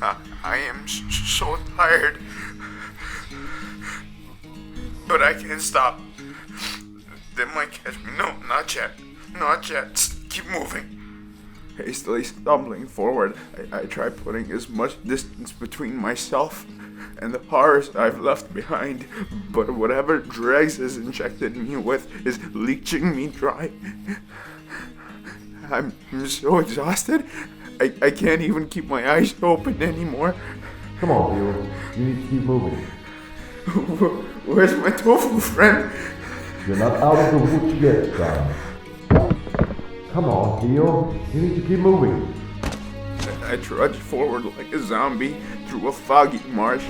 I am so tired. But I can't stop. They might catch me. No, not yet. Not yet. Keep moving. Hastily stumbling forward, I try putting as much distance between myself and the horrors I've left behind, but whatever dregs has injected me with is leeching me dry. I'm so exhausted, I can't even keep my eyes open anymore. Come on, Theo. You need to keep moving. Where's my tofu friend? You're not out of the woods yet, son. Come on, Theo. You need to keep moving. I trudge forward like a zombie through a foggy marsh,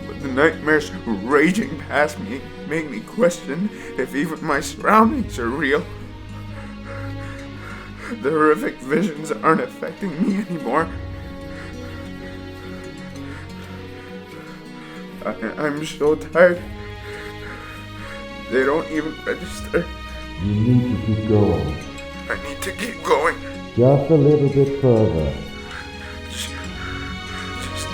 but the nightmares raging past me make me question if even my surroundings are real. The horrific visions aren't affecting me anymore. I'm so tired. They don't even register. You need to keep going. I need to keep going. Just a little bit further.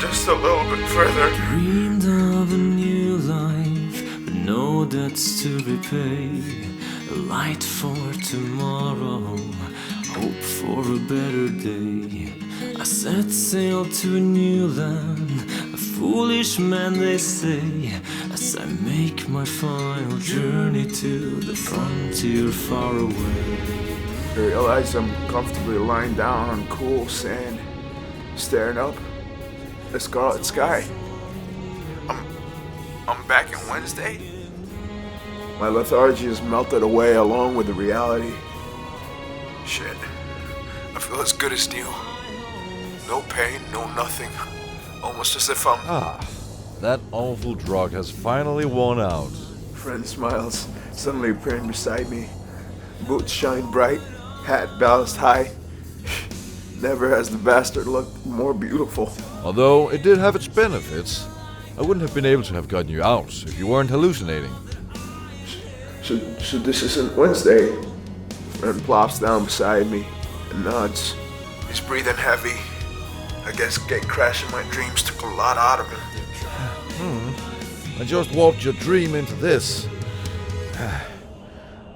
Just a little bit further. Dreamed of a new life, but no debts to repay. A light for tomorrow, hope for a better day. I set sail to a new land, a foolish man they say, as I make my final journey to the frontier far away. I realize I'm comfortably lying down on cool sand, staring up at the scarlet sky. I'm back in Wednesday. My lethargy has melted away along with the reality. Shit. I feel as good as new. No pain, no nothing. Almost as if I'm... That awful drug has finally worn out. Friend smiles, suddenly appearing beside me. Boots shine bright, hat balanced high. Never has the bastard looked more beautiful. Although it did have its benefits, I wouldn't have been able to have gotten you out if you weren't hallucinating. So this isn't Wednesday. Friend plops down beside me and nods. He's breathing heavy. I guess gate crashing my dreams took a lot out of him. I just warped your dream into this.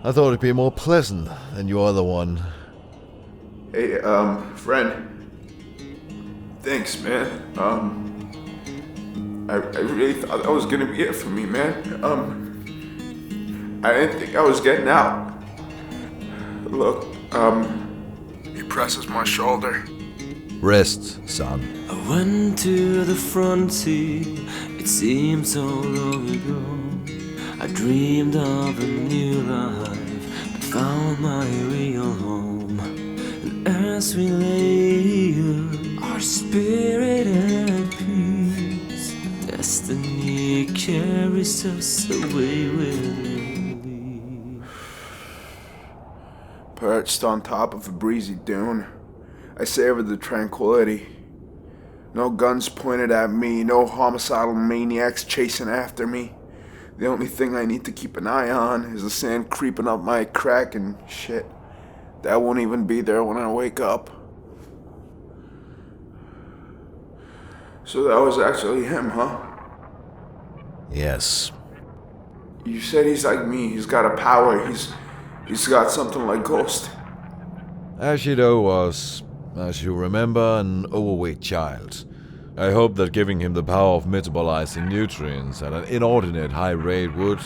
I thought it'd be more pleasant than your other one. Hey, friend. Thanks, man. I really thought that was gonna be it for me, man. I didn't think I was getting out. Look, he presses my shoulder. Rest, son. I went to the frontier, it seemed so long ago. I dreamed of a new life, but found my real home. And as we lay here, our spirit at peace, destiny carries us away with it. Perched on top of a breezy dune, I savor the tranquility. No guns pointed at me, no homicidal maniacs chasing after me. The only thing I need to keep an eye on is the sand creeping up my crack and shit. That won't even be there when I wake up. So that was actually him, huh? Yes. You said he's like me, he's got a power, he's got something like Ghost. Ashido was, as you remember, an overweight child. I hope that giving him the power of metabolizing nutrients at an inordinate high rate would,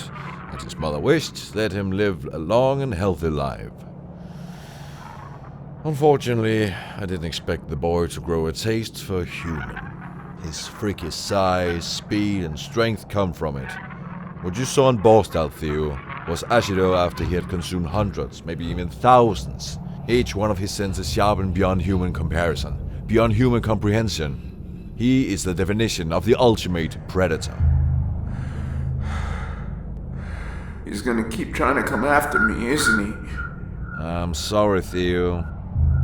as his mother wished, let him live a long and healthy life. Unfortunately, I didn't expect the boy to grow a taste for human. His freaky size, speed, and strength come from it. What you saw in Borstal, Theo, was Ashido after he had consumed hundreds, maybe even thousands. Each one of his senses sharpened beyond human comparison, beyond human comprehension. He is the definition of the ultimate predator. He's gonna keep trying to come after me, isn't he? I'm sorry, Theo.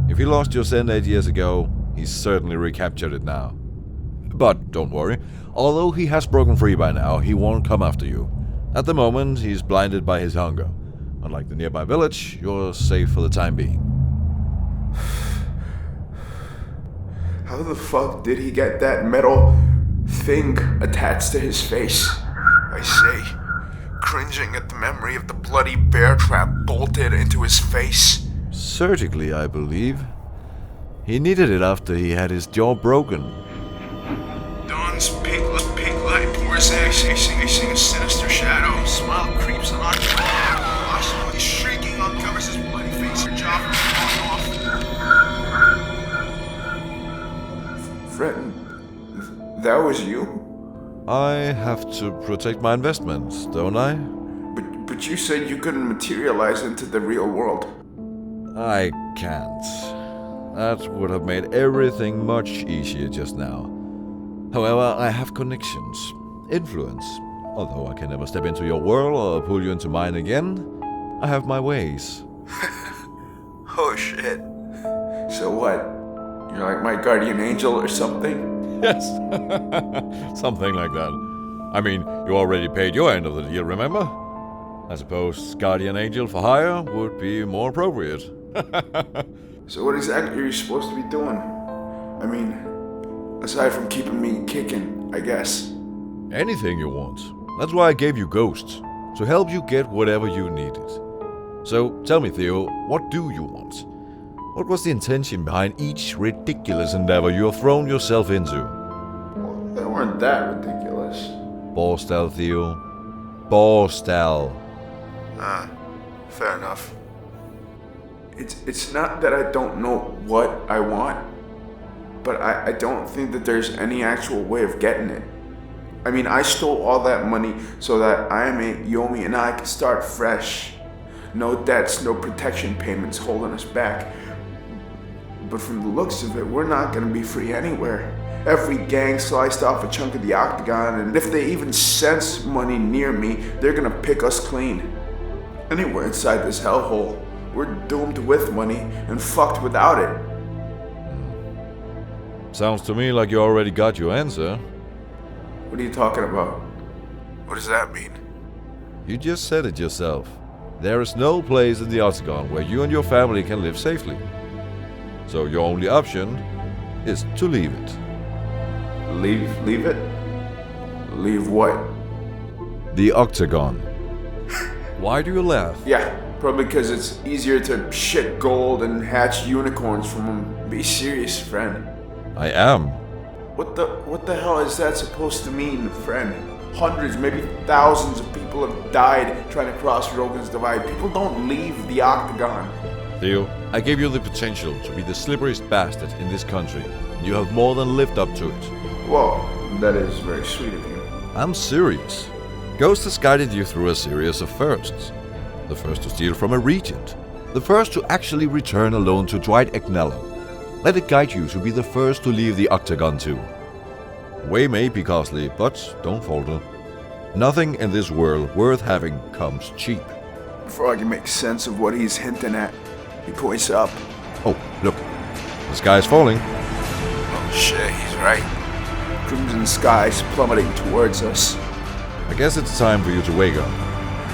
If he lost your scent 8 years ago, he's certainly recaptured it now. But don't worry, although he has broken free by now, he won't come after you. At the moment, he's blinded by his hunger. Unlike the nearby village, you're safe for the time being. How the fuck did he get that metal thing attached to his face? I say, cringing at the memory of the bloody bear trap bolted into his face. Surgically, I believe. He needed it after he had his jaw broken. Dawn's pink light pours in, chasing a sinister shadow. Smile creeps on our Washington, shrieking, uncovers his bloody face and jaw from falling off. Friend, that was you? I have to protect my investments, don't I? But you said you couldn't materialize into the real world. I can't. That would have made everything much easier just now. However, I have connections, influence. Although I can never step into your world or pull you into mine again, I have my ways. Oh shit. So what? You're like my guardian angel or something? Yes, something like that. I mean, you already paid your end of the deal, remember? I suppose guardian angel for hire would be more appropriate. So what exactly are you supposed to be doing? I mean, aside from keeping me kicking, I guess. Anything you want. That's why I gave you ghosts, to help you get whatever you needed. So tell me, Theo, what do you want? What was the intention behind each ridiculous endeavor you have thrown yourself into? Well, they weren't that ridiculous. Borstal, Theo. Borstal. Fair enough. It's not that I don't know what I want, but I don't think that there's any actual way of getting it. I mean, I stole all that money so that Yomi and I could start fresh. No debts, no protection payments holding us back. But from the looks of it, we're not gonna be free anywhere. Every gang sliced off a chunk of the octagon, and if they even sense money near me, they're gonna pick us clean. Anywhere inside this hellhole, we're doomed with money and fucked without it. Sounds to me like you already got your answer. What are you talking about? What does that mean? You just said it yourself. There is no place in the octagon where you and your family can live safely. So your only option is to leave it. Leave it? Leave what? The octagon. Why do you laugh? Yeah, probably because it's easier to shit gold and hatch unicorns from them. Be serious, friend. I am. What the hell is that supposed to mean, friend? Hundreds, maybe thousands of people have died trying to cross Rogan's Divide. People don't leave the octagon. Theo, I gave you the potential to be the slipperiest bastard in this country. You have more than lived up to it. Well, that is very sweet of you. I'm serious. Ghost has guided you through a series of firsts. The first to steal from a regent. The first to actually return alone to Dwight Agnello. Let it guide you to be the first to leave the octagon too. Way may be costly, but don't falter. Nothing in this world worth having comes cheap. Before I can make sense of what he's hinting at, he points up. Oh, look. The sky is falling. Oh shit, he's right. Crimson skies plummeting towards us. I guess it's time for you to wake up.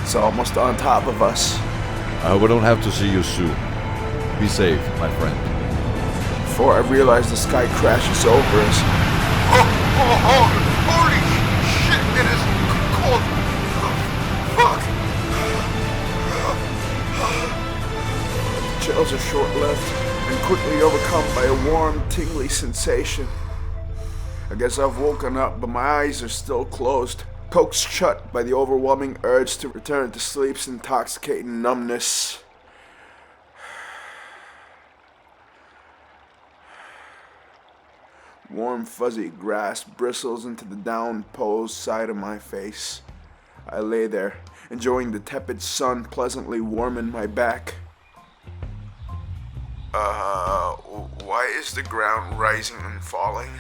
It's almost on top of us. I hope I don't have to see you soon. Be safe, my friend. Before I realize the sky crashes over us. Holy shit, it is cold. Fuck. The chills are short-lived and quickly overcome by a warm, tingly sensation. I guess I've woken up, but my eyes are still closed, coaxed shut by the overwhelming urge to return to sleep's intoxicating numbness. Warm, fuzzy grass bristles into the down-posed side of my face. I lay there, enjoying the tepid sun pleasantly warming my back. Why is the ground rising and falling?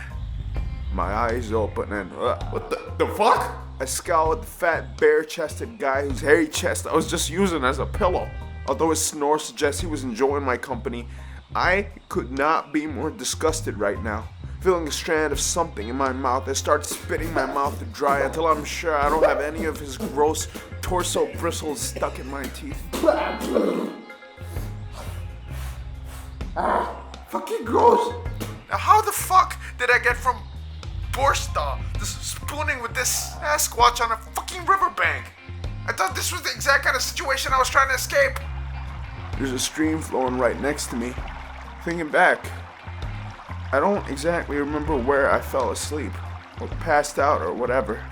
My eyes open and, what the fuck? I scowl at the fat, bare-chested guy whose hairy chest I was just using as a pillow. Although his snore suggests he was enjoying my company, I could not be more disgusted right now. Feeling a strand of something in my mouth, I start spitting my mouth to dry until I'm sure I don't have any of his gross torso bristles stuck in my teeth. Fucking gross. Now how the fuck did I get from Borstal to spooning with this Sasquatch on a fucking riverbank? I thought this was the exact kind of situation I was trying to escape. There's a stream flowing right next to me. Thinking back, I don't exactly remember where I fell asleep, or passed out, or whatever.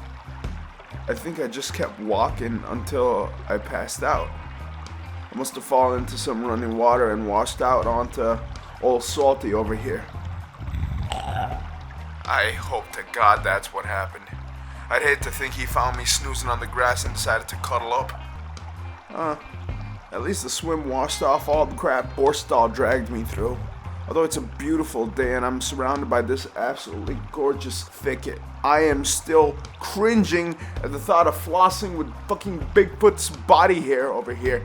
I think I just kept walking until I passed out. I must have fallen into some running water and washed out onto Old Salty over here. I hope to God that's what happened. I'd hate to think he found me snoozing on the grass and decided to cuddle up. At least the swim washed off all the crap Borstal dragged me through. Although it's a beautiful day and I'm surrounded by this absolutely gorgeous thicket, I am still cringing at the thought of flossing with fucking Bigfoot's body hair over here.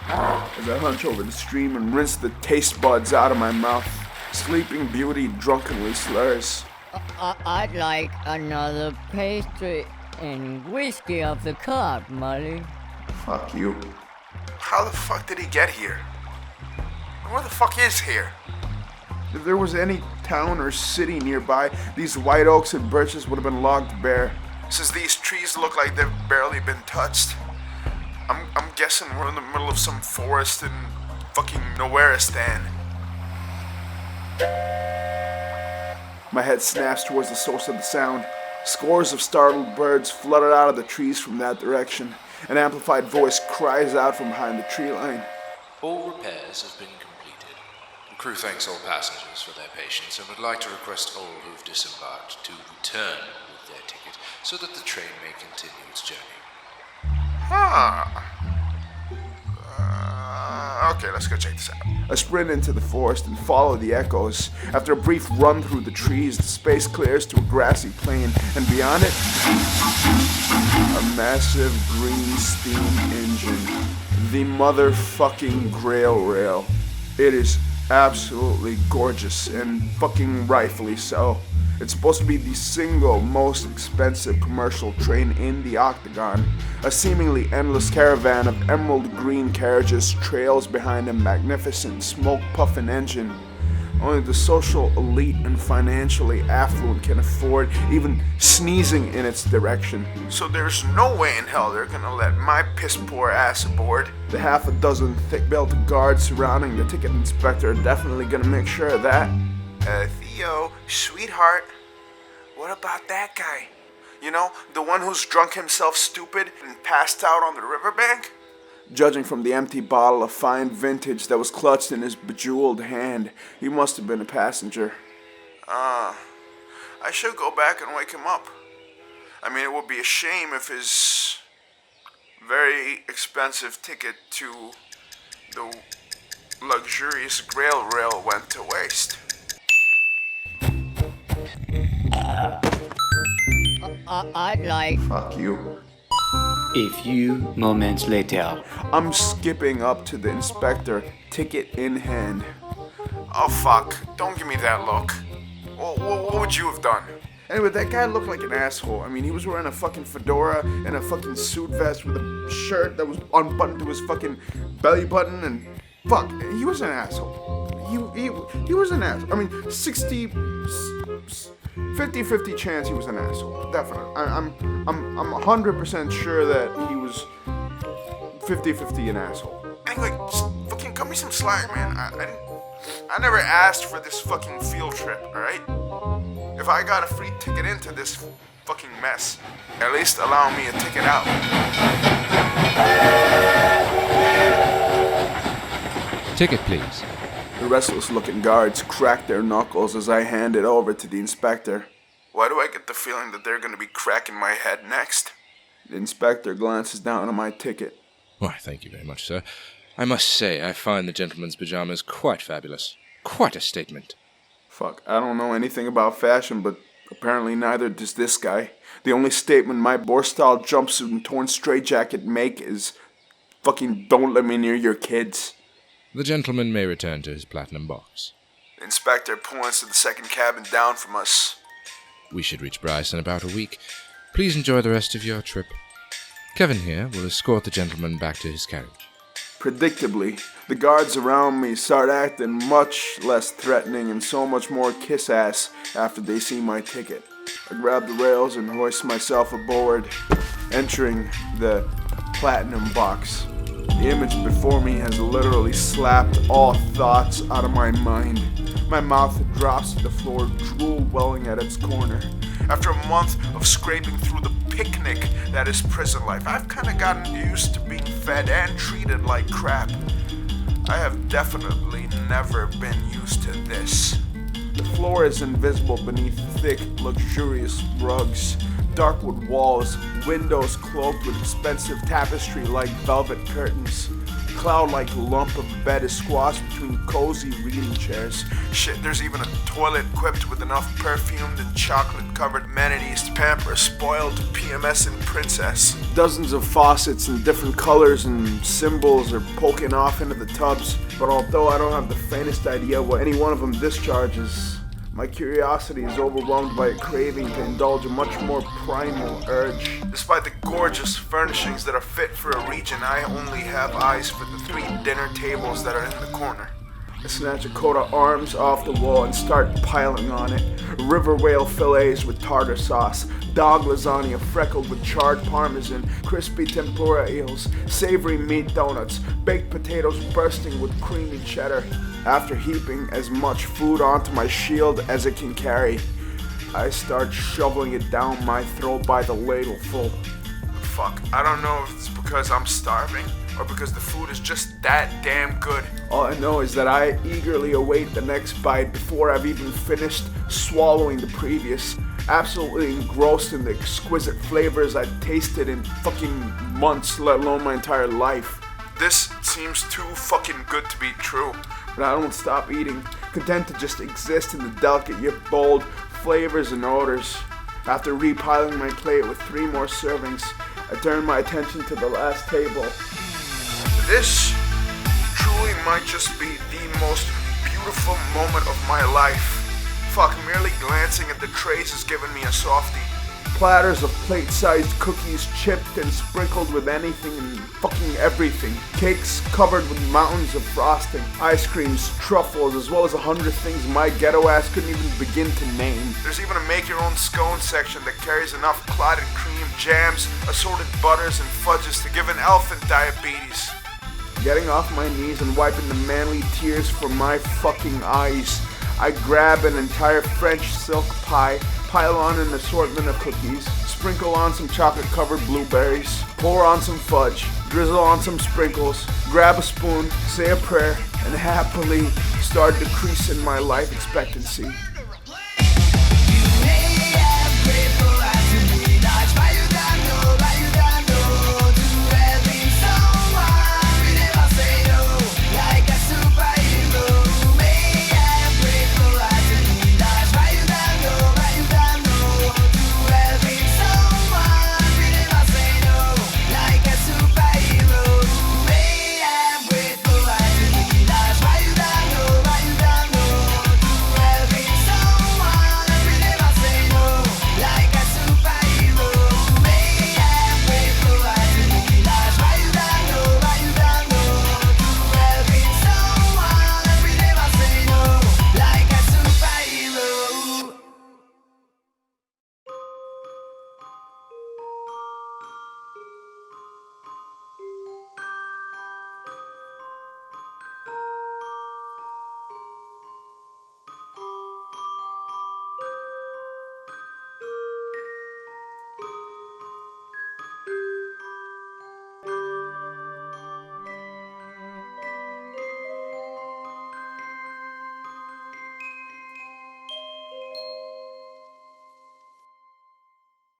As I hunch over the stream and rinse the taste buds out of my mouth, Sleeping Beauty drunkenly slurs. I'd like another pastry and whiskey of the cart, Molly. Fuck you. How the fuck did he get here? Where the fuck is here? If there was any town or city nearby, these white oaks and birches would have been logged bare. Since these trees look like they've barely been touched, I'm guessing we're in the middle of some forest in fucking Nowhereistan. My head snaps towards the source of the sound. Scores of startled birds flutter out of the trees from that direction. An amplified voice cries out from behind the tree line. All repairs have been completed. The crew thanks all passengers for their patience and would like to request all who've disembarked to return with their ticket so that the train may continue its journey. Okay, let's go check this out. I sprint into the forest and follow the echoes. After a brief run through the trees, the space clears to a grassy plain, and beyond it, a massive green steam engine. The motherfucking Grail Rail. It is absolutely gorgeous, and fucking rightfully so. It's supposed to be the single most expensive commercial train in the Octagon. A seemingly endless caravan of emerald green carriages trails behind a magnificent smoke-puffing engine. Only the social elite and financially affluent can afford even sneezing in its direction. So there's no way in hell they're gonna let my piss-poor ass aboard. The half a dozen thick-belted guards surrounding the ticket inspector are definitely gonna make sure of that. Theo, sweetheart, what about that guy? You know, the one who's drunk himself stupid and passed out on the riverbank? Judging from the empty bottle of fine vintage that was clutched in his bejeweled hand, he must have been a passenger. I should go back and wake him up. I mean, it would be a shame if his very expensive ticket to the luxurious Grail Rail went to waste. I'd like... Fuck you. A few moments later. I'm skipping up to the inspector, ticket in hand. Oh fuck, don't give me that look. What would you have done? Anyway, that guy looked like an asshole. I mean, he was wearing a fucking fedora and a fucking suit vest with a shirt that was unbuttoned to his fucking belly button, and fuck, he was an asshole. He was an asshole. I mean, 50-50 chance he was an asshole. Definitely. I'm 100% sure that he was 50-50 an asshole. Anyway, just fucking cut me some slack, man. I never asked for this fucking field trip, alright? If I got a free ticket into this fucking mess, at least allow me a ticket out. Ticket, please. The restless-looking guards crack their knuckles as I hand it over to the inspector. Why do I get the feeling that they're gonna be cracking my head next? The inspector glances down at my ticket. Why, thank you very much, sir. I must say, I find the gentleman's pajamas quite fabulous. Quite a statement. Fuck, I don't know anything about fashion, but apparently neither does this guy. The only statement my Borstal jumpsuit and torn straitjacket make is, fucking don't let me near your kids. The gentleman may return to his platinum box. The inspector points to the second cabin down from us. We should reach Bryce in about a week. Please enjoy the rest of your trip. Kevin here will escort the gentleman back to his carriage. Predictably, the guards around me start acting much less threatening and so much more kiss-ass after they see my ticket. I grab the rails and hoist myself aboard, entering the platinum box. The image before me has literally slapped all thoughts out of my mind. My mouth drops to the floor, drool welling at its corner. After a month of scraping through the picnic that is prison life, I've kinda gotten used to being fed and treated like crap. I have definitely never been used to this. The floor is invisible beneath thick, luxurious rugs, dark wood walls, windows cloaked with expensive tapestry like velvet curtains. A cloud-like lump of a bed is squashed between cozy reading chairs. Shit, there's even a toilet equipped with enough perfumed and chocolate-covered amenities to pamper a spoiled PMSing princess. Dozens of faucets in different colors and symbols are poking off into the tubs, but although I don't have the faintest idea what any one of them discharges, my curiosity is overwhelmed by a craving to indulge a much more primal urge. Despite the gorgeous furnishings that are fit for a region, I only have eyes for the 3 dinner tables that are in the corner. I snatch a coat of arms off the wall and start piling on it. River whale fillets with tartar sauce, dog lasagna freckled with charred parmesan, crispy tempura eels, savory meat donuts, baked potatoes bursting with creamy cheddar. After heaping as much food onto my shield as it can carry, I start shoveling it down my throat by the ladleful. Fuck, I don't know if it's because I'm starving or because the food is just that damn good. All I know is that I eagerly await the next bite before I've even finished swallowing the previous. Absolutely engrossed in the exquisite flavors I've tasted in fucking months, let alone my entire life. This seems too fucking good to be true. But I don't stop eating, content to just exist in the delicate yet bold flavors and odors. After repiling my plate with 3 more servings, I turn my attention to the last table. This truly might just be the most beautiful moment of my life. Fuck, merely glancing at the trays has given me a softie. Platters of plate-sized cookies chipped and sprinkled with anything and fucking everything. Cakes covered with mountains of frosting. Ice creams, truffles, as well as 100 things my ghetto ass couldn't even begin to name. There's even a make-your-own scone section that carries enough clotted cream, jams, assorted butters, and fudges to give an elephant diabetes. Getting off my knees and wiping the manly tears from my fucking eyes, I grab an entire French silk pie, pile on an assortment of cookies, sprinkle on some chocolate-covered blueberries, pour on some fudge, drizzle on some sprinkles, grab a spoon, say a prayer, and happily start decreasing my life expectancy.